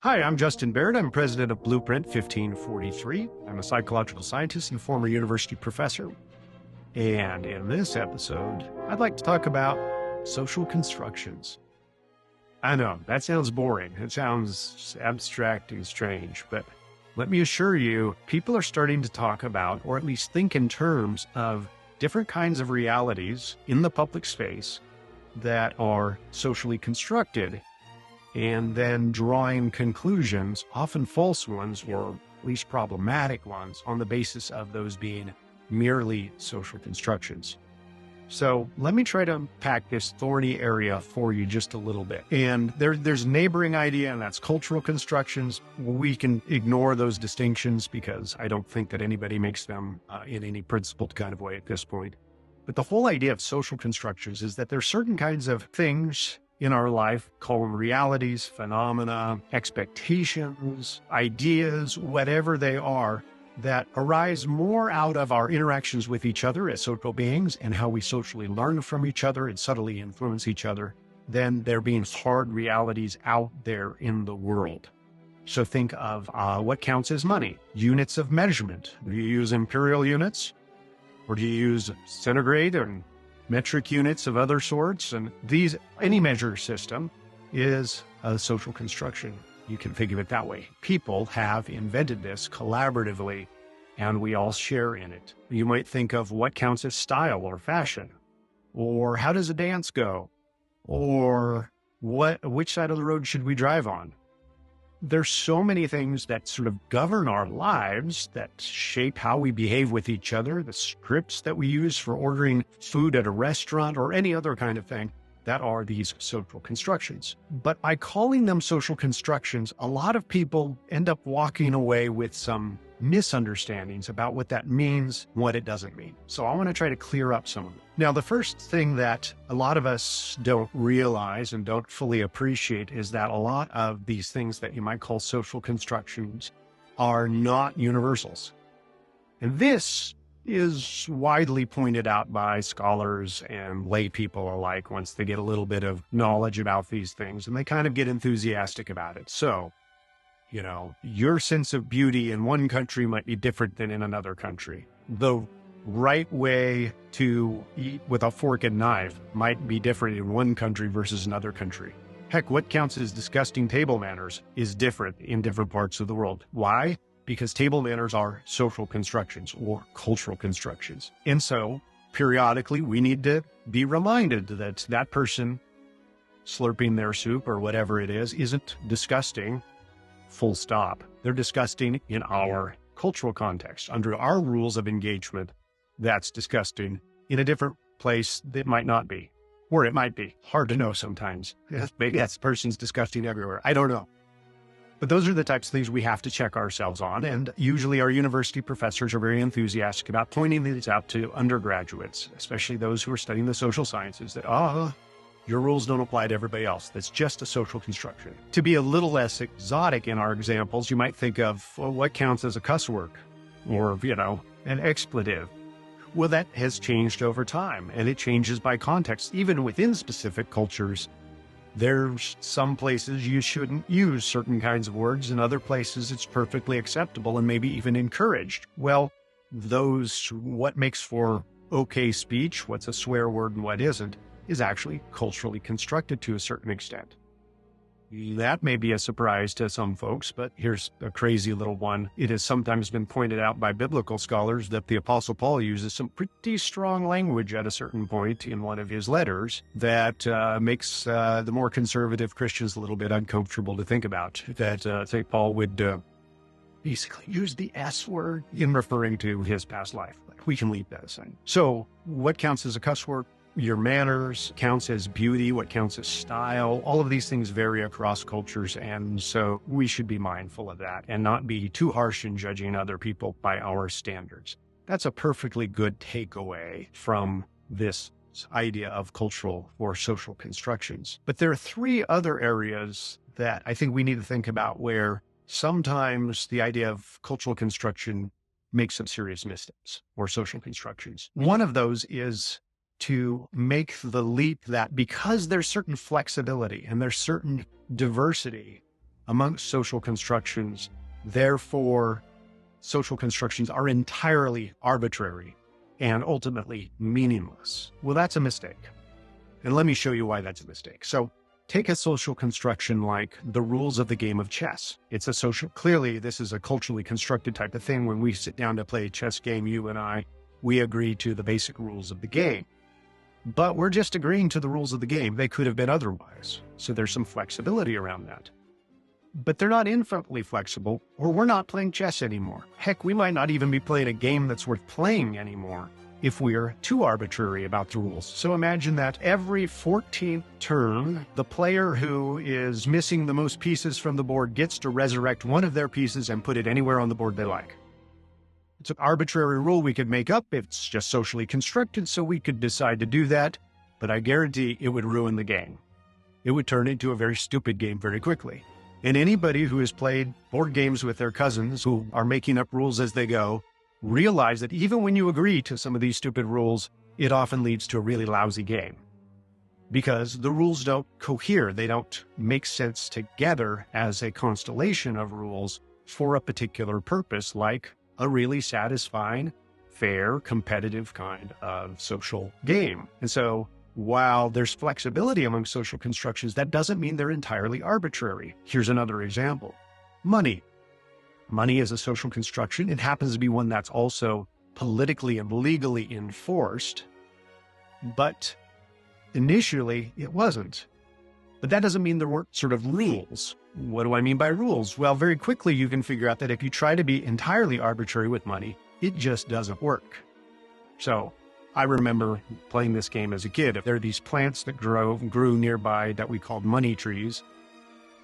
Hi, I'm Justin Barrett. I'm president of Blueprint 1543. I'm a psychological scientist and former university professor. And in this episode, I'd like to talk about social constructions. I know, that sounds boring. It sounds abstract and strange, but let me assure you, people are starting to talk about, or at least think in terms of different kinds of realities in the public space that are socially constructed, and then drawing conclusions, often false ones, or at least problematic ones, on the basis of those being merely social constructions. So let me try to unpack this thorny area for you just a little bit. And there's a neighboring idea, and that's cultural constructions. We can ignore those distinctions because I don't think that anybody makes them in any principled kind of way at this point. But the whole idea of social constructions is that there's certain kinds of things in our life, call them realities, phenomena, expectations, ideas, whatever they are, that arise more out of our interactions with each other as social beings and how we socially learn from each other and subtly influence each other than there being hard realities out there in the world. So think of what counts as money, units of measurement. Do you use imperial units? Or do you use centigrade and metric units of other sorts? And any measure system is a social construction. You can think of it that way. People have invented this collaboratively, and we all share in it. You might think of what counts as style or fashion, or how does a dance go, or which side of the road should we drive on? There's so many things that sort of govern our lives, that shape how we behave with each other, the scripts that we use for ordering food at a restaurant or any other kind of thing, that are these social constructions. But by calling them social constructions, a lot of people end up walking away with some misunderstandings about what that means, what it doesn't mean. So I want to try to clear up some of it. Now, the first thing that a lot of us don't realize and don't fully appreciate is that a lot of these things that you might call social constructions are not universals. And this is widely pointed out by scholars and lay people alike once they get a little bit of knowledge about these things, and they kind of get enthusiastic about it. So, your sense of beauty in one country might be different than in another country. The right way to eat with a fork and knife might be different in one country versus another country. Heck, what counts as disgusting table manners is different in different parts of the world. Why? Because table manners are social constructions or cultural constructions. And so periodically we need to be reminded that that person slurping their soup or whatever it is isn't disgusting, full stop. They're disgusting in our cultural context. Under our rules of engagement, that's disgusting. In a different place, it might not be. Or it might be. Hard to know sometimes. Maybe that person's disgusting everywhere. I don't know. But those are the types of things we have to check ourselves on. And usually our university professors are very enthusiastic about pointing these out to undergraduates, especially those who are studying the social sciences, that, your rules don't apply to everybody else. That's just a social construction. To be a little less exotic in our examples, you might think of what counts as a cuss word or, an expletive. Well, that has changed over time, and it changes by context. Even within specific cultures, there's some places you shouldn't use certain kinds of words, and other places it's perfectly acceptable and maybe even encouraged. Well, what makes for okay speech, what's a swear word and what isn't, is actually culturally constructed to a certain extent. That may be a surprise to some folks, but here's a crazy little one. It has sometimes been pointed out by biblical scholars that the Apostle Paul uses some pretty strong language at a certain point in one of his letters that makes the more conservative Christians a little bit uncomfortable to think about. That St. Paul would basically use the S word in referring to his past life. We can leave that aside. So what counts as a cuss word? Your manners counts as beauty, what counts as style. All of these things vary across cultures, and so we should be mindful of that and not be too harsh in judging other people by our standards. That's a perfectly good takeaway from this idea of cultural or social constructions. But there are three other areas that I think we need to think about where sometimes the idea of cultural construction makes some serious missteps, or social constructions. One of those is to make the leap that because there's certain flexibility and there's certain diversity amongst social constructions. Therefore, social constructions are entirely arbitrary and ultimately meaningless. Well, that's a mistake. And let me show you why that's a mistake. So take a social construction like the rules of the game of chess. Clearly, this is a culturally constructed type of thing. When we sit down to play a chess game, you and I, we agree to the basic rules of the game. But we're just agreeing to the rules of the game. They could have been otherwise. So there's some flexibility around that. But they're not infinitely flexible, or we're not playing chess anymore. Heck, we might not even be playing a game that's worth playing anymore if we're too arbitrary about the rules. So imagine that every 14th turn, the player who is missing the most pieces from the board gets to resurrect one of their pieces and put it anywhere on the board they like. It's an arbitrary rule we could make up. It's just socially constructed, so we could decide to do that. But I guarantee it would ruin the game. It would turn into a very stupid game very quickly. And anybody who has played board games with their cousins who are making up rules as they go, realize that even when you agree to some of these stupid rules, it often leads to a really lousy game. Because the rules don't cohere. They don't make sense together as a constellation of rules for a particular purpose, like a really satisfying, fair, competitive kind of social game. And so while there's flexibility among social constructions, that doesn't mean they're entirely arbitrary. Here's another example. Money. Money is a social construction. It happens to be one that's also politically and legally enforced. But initially, it wasn't. But that doesn't mean there weren't sort of rules. What do I mean by rules? Well, very quickly, you can figure out that if you try to be entirely arbitrary with money, it just doesn't work. So I remember playing this game as a kid. There are these plants that grew nearby that we called money trees.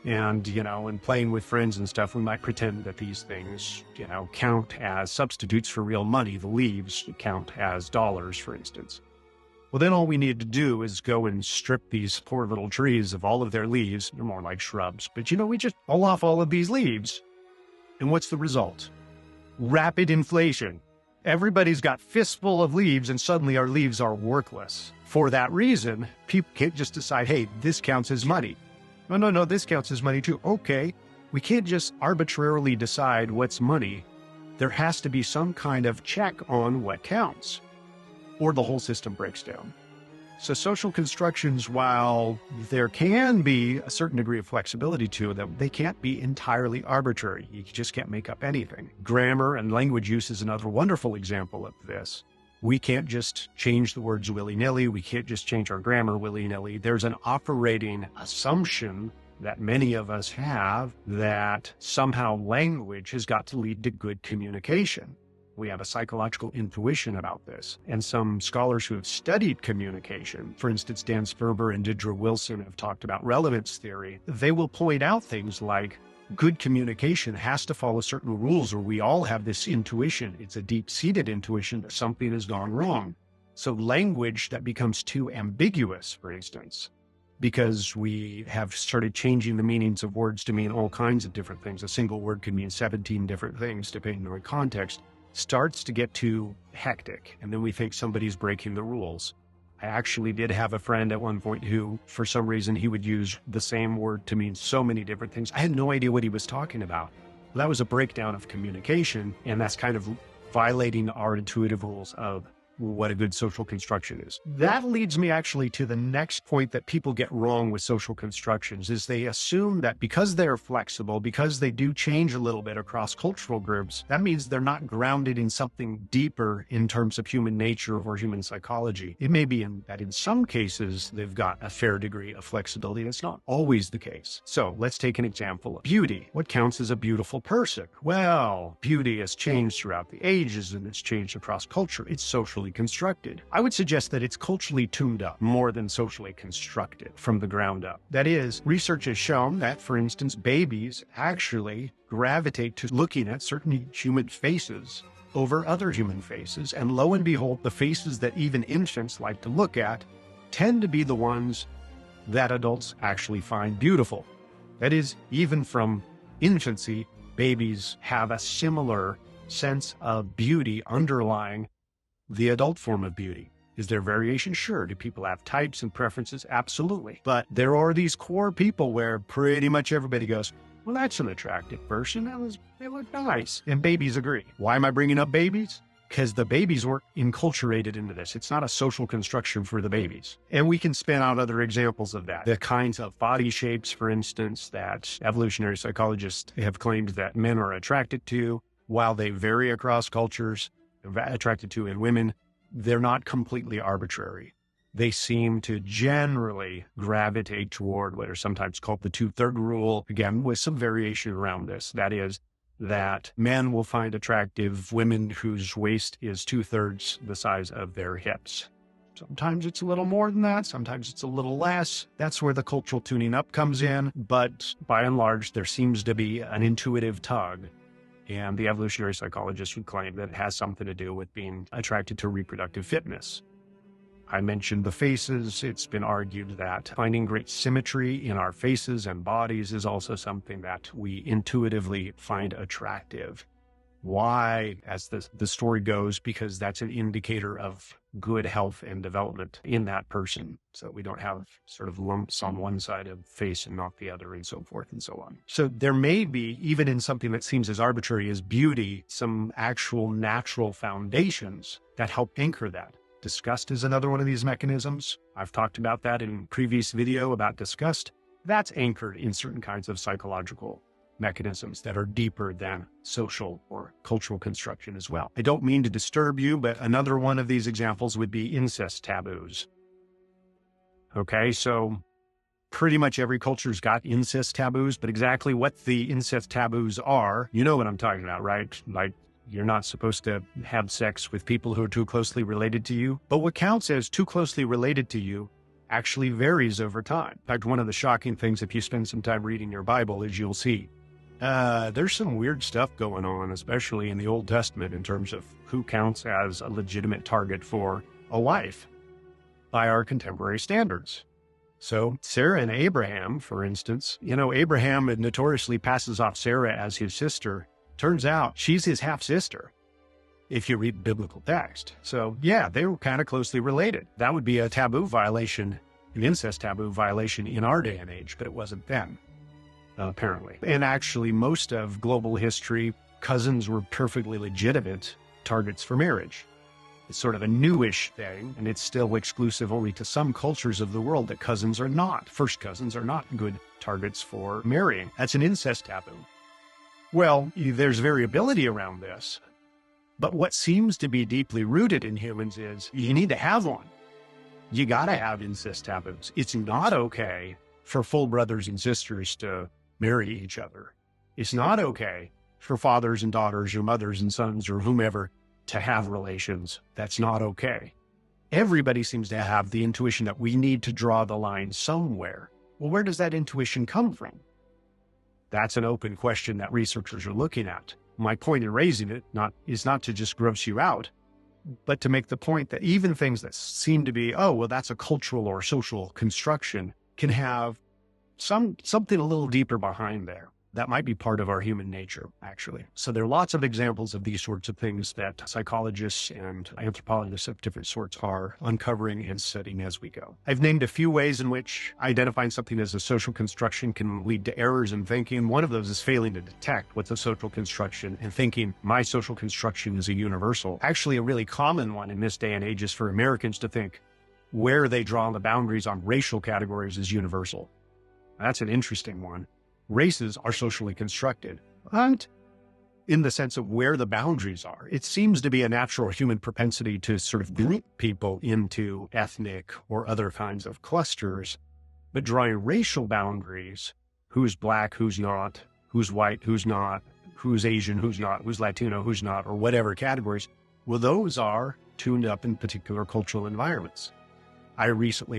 And, and playing with friends and stuff, we might pretend that these things, count as substitutes for real money. The leaves count as dollars, for instance. Well, then all we need to do is go and strip these poor little trees of all of their leaves. They're more like shrubs. But, we just pull off all of these leaves. And what's the result? Rapid inflation. Everybody's got fistful of leaves, and suddenly our leaves are worthless. For that reason, people can't just decide, hey, this counts as money. No, this counts as money too. Okay, we can't just arbitrarily decide what's money. There has to be some kind of check on what counts, or the whole system breaks down. So social constructions, while there can be a certain degree of flexibility to them, they can't be entirely arbitrary. You just can't make up anything. Grammar and language use is another wonderful example of this. We can't just change the words willy-nilly. We can't just change our grammar willy-nilly. There's an operating assumption that many of us have that somehow language has got to lead to good communication. We have a psychological intuition about this. And some scholars who have studied communication, for instance, Dan Sperber and Deirdre Wilson have talked about relevance theory. They will point out things like good communication has to follow certain rules, or we all have this intuition. It's a deep-seated intuition that something has gone wrong. So language that becomes too ambiguous, for instance, because we have started changing the meanings of words to mean all kinds of different things. A single word can mean 17 different things depending on context, starts to get too hectic. And then we think somebody's breaking the rules. I actually did have a friend at one point who, for some reason, he would use the same word to mean so many different things. I had no idea what he was talking about. That was a breakdown of communication, and that's kind of violating our intuitive rules of what a good social construction is. That leads me actually to the next point that people get wrong with social constructions, is they assume that because they're flexible, because they do change a little bit across cultural groups, that means they're not grounded in something deeper in terms of human nature or human psychology. It may be that in some cases, they've got a fair degree of flexibility. That's not always the case. So let's take an example of beauty. What counts as a beautiful person? Well, beauty has changed throughout the ages, and it's changed across culture. It's socially constructed. I would suggest that it's culturally tuned up more than socially constructed from the ground up. That is, research has shown that, for instance, babies actually gravitate to looking at certain human faces over other human faces, and lo and behold, the faces that even infants like to look at tend to be the ones that adults actually find beautiful. That is, even from infancy, babies have a similar sense of beauty underlying the adult form of beauty. Is there variation? Sure. Do people have types and preferences? Absolutely. But there are these core people where pretty much everybody goes, well, that's an attractive person. They look nice. And babies agree. Why am I bringing up babies? Because the babies weren't enculturated into this. It's not a social construction for the babies. And we can spin out other examples of that. The kinds of body shapes, for instance, that evolutionary psychologists have claimed that men are attracted to, while they vary across cultures, attracted to in women, they're not completely arbitrary. They seem to generally gravitate toward what are sometimes called the 2/3 rule, again, with some variation around this. That is, that men will find attractive women whose waist is 2/3 the size of their hips. Sometimes it's a little more than that. Sometimes it's a little less. That's where the cultural tuning up comes in. But by and large, there seems to be an intuitive tug. And the evolutionary psychologists would claim that it has something to do with being attracted to reproductive fitness. I mentioned the faces. It's been argued that finding great symmetry in our faces and bodies is also something that we intuitively find attractive. Why? As the story goes, because that's an indicator of good health and development in that person. So we don't have sort of lumps on one side of the face and not the other, and so forth and so on. So there may be, even in something that seems as arbitrary as beauty, some actual natural foundations that help anchor that. Disgust is another one of these mechanisms. I've talked about that in a previous video about disgust. That's anchored in certain kinds of psychological mechanisms that are deeper than social or cultural construction as well. I don't mean to disturb you, but another one of these examples would be incest taboos. Okay, so pretty much every culture's got incest taboos, but exactly what the incest taboos are, you know what I'm talking about, right? Like, you're not supposed to have sex with people who are too closely related to you. But what counts as too closely related to you actually varies over time. In fact, one of the shocking things, if you spend some time reading your Bible, is you'll see there's some weird stuff going on, especially in the Old Testament, in terms of who counts as a legitimate target for a wife by our contemporary standards. So Sarah and Abraham, for instance, Abraham notoriously passes off Sarah as his sister. Turns out she's his half-sister, if you read biblical text. So yeah, they were kind of closely related. That would be a taboo violation, an incest taboo violation in our day and age, but it wasn't then, apparently. And actually, most of global history, cousins were perfectly legitimate targets for marriage. It's sort of a newish thing, and it's still exclusive only to some cultures of the world that cousins are not. First cousins are not good targets for marrying. That's an incest taboo. Well, there's variability around this, but what seems to be deeply rooted in humans is you need to have one. You got to have incest taboos. It's not okay for full brothers and sisters to marry each other. It's not okay for fathers and daughters or mothers and sons or whomever to have relations. That's not okay. Everybody seems to have the intuition that we need to draw the line somewhere. Well, where does that intuition come from? That's an open question that researchers are looking at. My point in raising it is not to just gross you out, but to make the point that even things that seem to be, oh, well, that's a cultural or social construction, can have something a little deeper behind there. That might be part of our human nature, actually. So there are lots of examples of these sorts of things that psychologists and anthropologists of different sorts are uncovering and studying as we go. I've named a few ways in which identifying something as a social construction can lead to errors in thinking. One of those is failing to detect what's a social construction and thinking my social construction is a universal. Actually, a really common one in this day and age is for Americans to think where they draw the boundaries on racial categories is universal. That's an interesting one. Races are socially constructed, but in the sense of where the boundaries are, it seems to be a natural human propensity to sort of group people into ethnic or other kinds of clusters. But drawing racial boundaries, who's black, who's not, who's white, who's not, who's Asian, who's not, who's Latino, who's not, or whatever categories, well, those are tuned up in particular cultural environments. I recently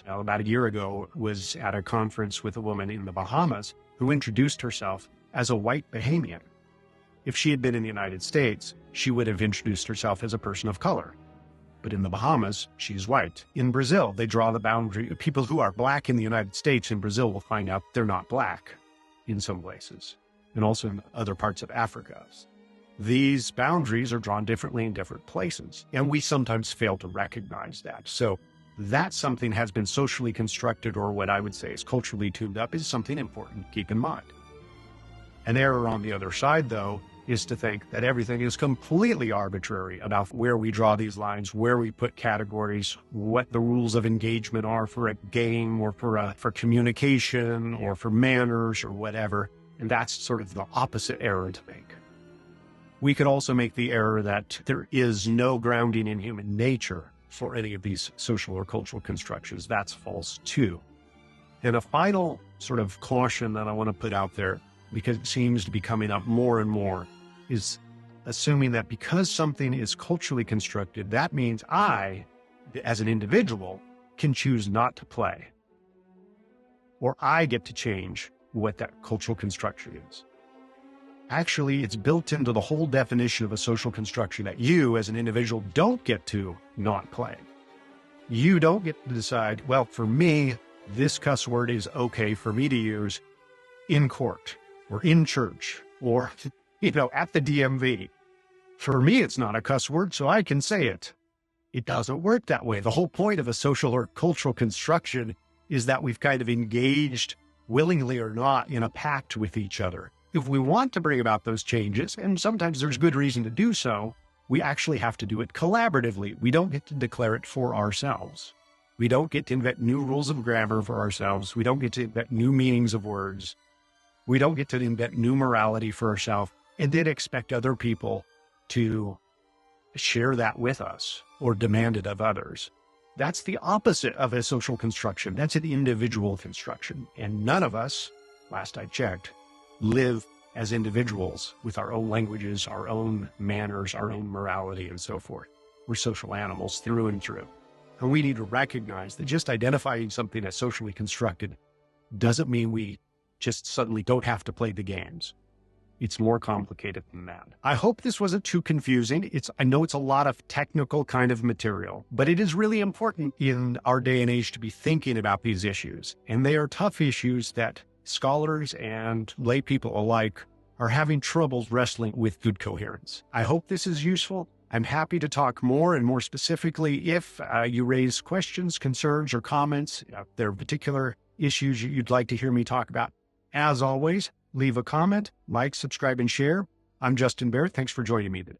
about a year ago, was at a conference with a woman in the Bahamas who introduced herself as a white Bahamian. If she had been in the United States, she would have introduced herself as a person of color. But in the Bahamas, she's white. In Brazil, they draw the boundary. People who are black in the United States in Brazil will find out they're not black in some places, and also in other parts of Africa. These boundaries are drawn differently in different places, and we sometimes fail to recognize that. So that something has been socially constructed, or what I would say is culturally tuned up, is something important to keep in mind. An error on the other side, though, is to think that everything is completely arbitrary about where we draw these lines, where we put categories, what the rules of engagement are for a game or for communication or for manners or whatever. And that's sort of the opposite error to make. We could also make the error that there is no grounding in human nature for any of these social or cultural constructions. That's false too. And a final sort of caution that I want to put out there, because it seems to be coming up more and more, is assuming that because something is culturally constructed, that means I, as an individual, can choose not to play. Or I get to change what that cultural construction is. Actually, it's built into the whole definition of a social construction that you, as an individual, don't get to not play. You don't get to decide, well, for me, this cuss word is okay for me to use in court or in church or, at the DMV. For me, it's not a cuss word, so I can say it. It doesn't work that way. The whole point of a social or cultural construction is that we've kind of engaged, willingly or not, in a pact with each other. If we want to bring about those changes, and sometimes there's good reason to do so, we actually have to do it collaboratively. We don't get to declare it for ourselves. We don't get to invent new rules of grammar for ourselves. We don't get to invent new meanings of words. We don't get to invent new morality for ourselves and then expect other people to share that with us or demand it of others. That's the opposite of a social construction. That's an individual construction. And none of us, last I checked, live as individuals with our own languages, our own manners, our own morality, and so forth. We're social animals through and through. And we need to recognize that just identifying something as socially constructed doesn't mean we just suddenly don't have to play the games. It's more complicated than that. I hope this wasn't too confusing. I know it's a lot of technical kind of material, but it is really important in our day and age to be thinking about these issues. And they are tough issues that scholars and lay people alike are having troubles wrestling with good coherence. I hope this is useful. I'm happy to talk more and more specifically if you raise questions, concerns, or comments. If there are particular issues you'd like to hear me talk about. As always, leave a comment, like, subscribe, and share. I'm Justin Barrett. Thanks for joining me today.